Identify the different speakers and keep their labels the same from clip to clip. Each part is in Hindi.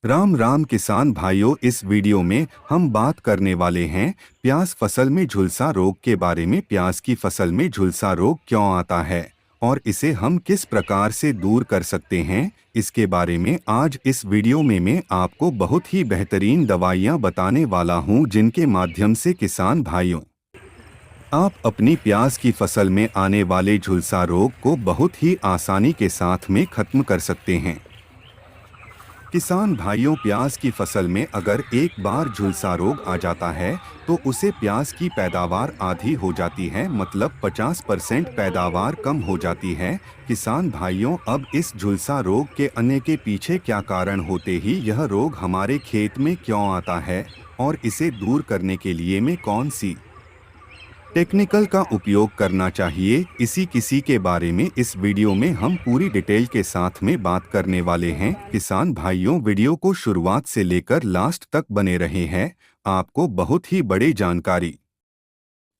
Speaker 1: राम राम किसान भाइयों, इस वीडियो में हम बात करने वाले हैं प्याज फसल में झुलसा रोग के बारे में। प्याज की फसल में झुलसा रोग क्यों आता है और इसे हम किस प्रकार से दूर कर सकते हैं, इसके बारे में आज इस वीडियो में मैं आपको बहुत ही बेहतरीन दवाइयां बताने वाला हूं, जिनके माध्यम से किसान भाइयों आप अपनी प्याज की फसल में आने वाले झुलसा रोग को बहुत ही आसानी के साथ में खत्म कर सकते हैं। किसान भाइयों, प्याज की फसल में अगर एक बार झुलसा रोग आ जाता है तो उसे प्याज की पैदावार आधी हो जाती है, मतलब 50% पैदावार कम हो जाती है। किसान भाइयों, अब इस झुलसा रोग के आने के पीछे क्या कारण होते ही यह रोग हमारे खेत में क्यों आता है और इसे दूर करने के लिए में कौन सी टेक्निकल का उपयोग करना चाहिए, इसी किसी के बारे में इस वीडियो में हम पूरी डिटेल के साथ में बात करने वाले हैं। किसान भाइयों, वीडियो को शुरुआत से लेकर लास्ट तक बने रहे हैं, आपको बहुत ही बड़ी जानकारी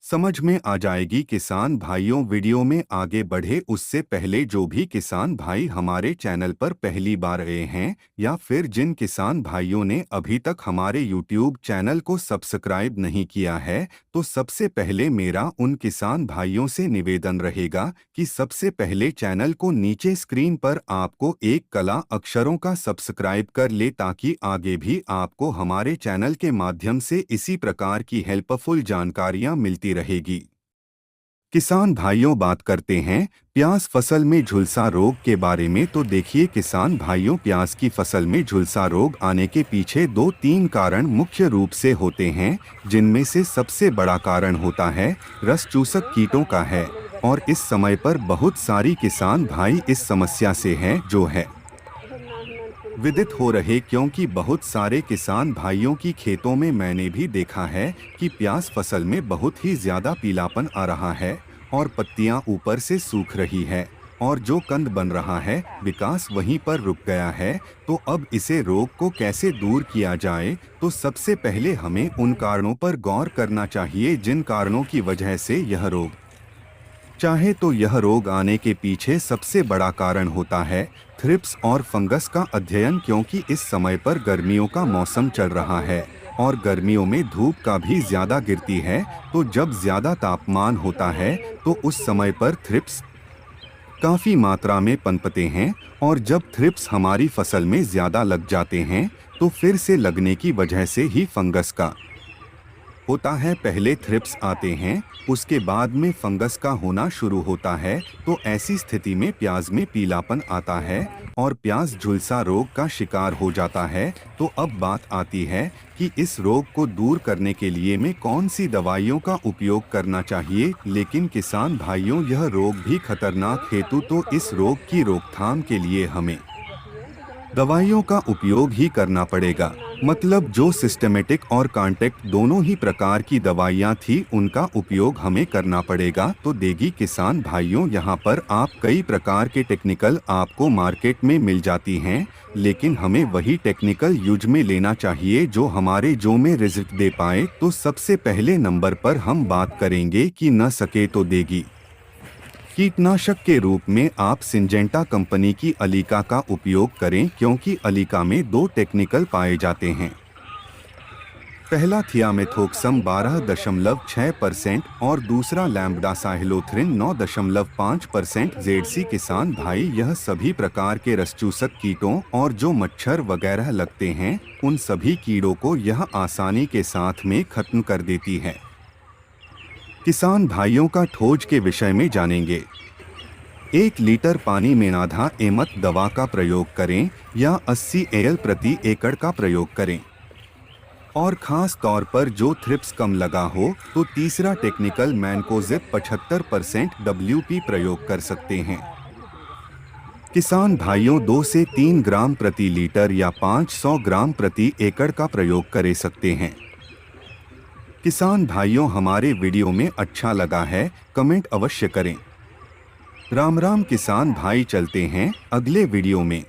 Speaker 1: समझ में आ जाएगी। किसान भाइयों, वीडियो में आगे बढ़े उससे पहले जो भी किसान भाई हमारे चैनल पर पहली बार आए हैं या फिर जिन किसान भाइयों ने अभी तक हमारे YouTube चैनल को सब्सक्राइब नहीं किया है, तो सबसे पहले मेरा उन किसान भाइयों से निवेदन रहेगा कि सबसे पहले चैनल को नीचे स्क्रीन पर आपको एक कला अक्षरों का सब्सक्राइब कर ले, ताकि आगे भी आपको हमारे चैनल के माध्यम से इसी प्रकार की हेल्पफुल जानकारियां मिलती रहेगी। किसान भाइयों, बात करते हैं प्याज फसल में झुलसा रोग के बारे में। तो देखिए किसान भाइयों, प्याज की फसल में झुलसा रोग आने के पीछे 2-3 कारण मुख्य रूप से होते हैं, जिनमें से सबसे बड़ा कारण होता है रस चूसक कीटों का है। और इस समय पर बहुत सारी किसान भाई इस समस्या से हैं जो है विदित हो रहे, क्योंकि बहुत सारे किसान भाइयों की खेतों में मैंने भी देखा है कि प्याज फसल में बहुत ही ज्यादा पीलापन आ रहा है और पत्तियां ऊपर से सूख रही है और जो कंद बन रहा है विकास वहीं पर रुक गया है। तो अब इसे रोग को कैसे दूर किया जाए, तो सबसे पहले हमें उन कारणों पर गौर करना चाहिए जिन कारणों की वजह से यह रोग चाहे तो यह रोग आने के पीछे सबसे बड़ा कारण होता है थ्रिप्स और फंगस का अध्ययन, क्योंकि इस समय पर गर्मियों का मौसम चल रहा है और गर्मियों में धूप का भी ज्यादा गिरती है। तो जब ज्यादा तापमान होता है तो उस समय पर थ्रिप्स काफी मात्रा में पनपते हैं और जब थ्रिप्स हमारी फसल में ज्यादा लग जाते हैं तो फिर से लगने की वजह से ही फंगस का होता है। पहले थ्रिप्स आते हैं, उसके बाद में फंगस का होना शुरू होता है। तो ऐसी स्थिति में प्याज में पीलापन आता है और प्याज झुलसा रोग का शिकार हो जाता है। तो अब बात आती है कि इस रोग को दूर करने के लिए में कौन सी दवाइयों का उपयोग करना चाहिए। लेकिन किसान भाइयों, यह रोग भी खतरनाक हेतु, तो इस रोग की रोकथाम के लिए हमें दवाइयों का उपयोग ही करना पड़ेगा, मतलब जो सिस्टमेटिक और कॉन्टैक्ट दोनों ही प्रकार की दवाइयां थी उनका उपयोग हमें करना पड़ेगा। तो देगी किसान भाइयों, यहाँ पर आप कई प्रकार के टेक्निकल आपको मार्केट में मिल जाती हैं, लेकिन हमें वही टेक्निकल यूज में लेना चाहिए जो हमारे जो में रिजल्ट दे पाए। तो सबसे पहले नंबर पर हम बात करेंगे कि न सके तो देगी कीटनाशक के रूप में आप सिंजेंटा कंपनी की अलीका का उपयोग करें, क्योंकि अलीका में 2 टेक्निकल पाए जाते हैं। पहला थियामेथोक्सम 12.6% और दूसरा लैम्ब्डासाइलोथ्रिन 9.5%। जेडसी किसान भाई, यह सभी प्रकार के रसचूसक कीटों और जो मच्छर वगैरह लगते हैं उन सभी कीड़ों को यह आसानी के साथ में खत्म कर देती है। किसान भाइयों का ठोज के विषय में जानेंगे। 1 लीटर पानी में आधा एमएल दवा का प्रयोग करें या 80 एल प्रति एकड़ का प्रयोग करें। और खास तौर पर जो थ्रिप्स कम लगा हो तो तीसरा टेक्निकल मैनकोजेब 75% WP प्रयोग कर सकते हैं। किसान भाइयों, 2 से 3 ग्राम प्रति लीटर या 500 ग्राम प्रति एकड़ का प्रयोग कर सकते हैं। किसान भाइयों, हमारे वीडियो में अच्छा लगा है कमेंट अवश्य करें। राम राम किसान भाई, चलते हैं अगले वीडियो में।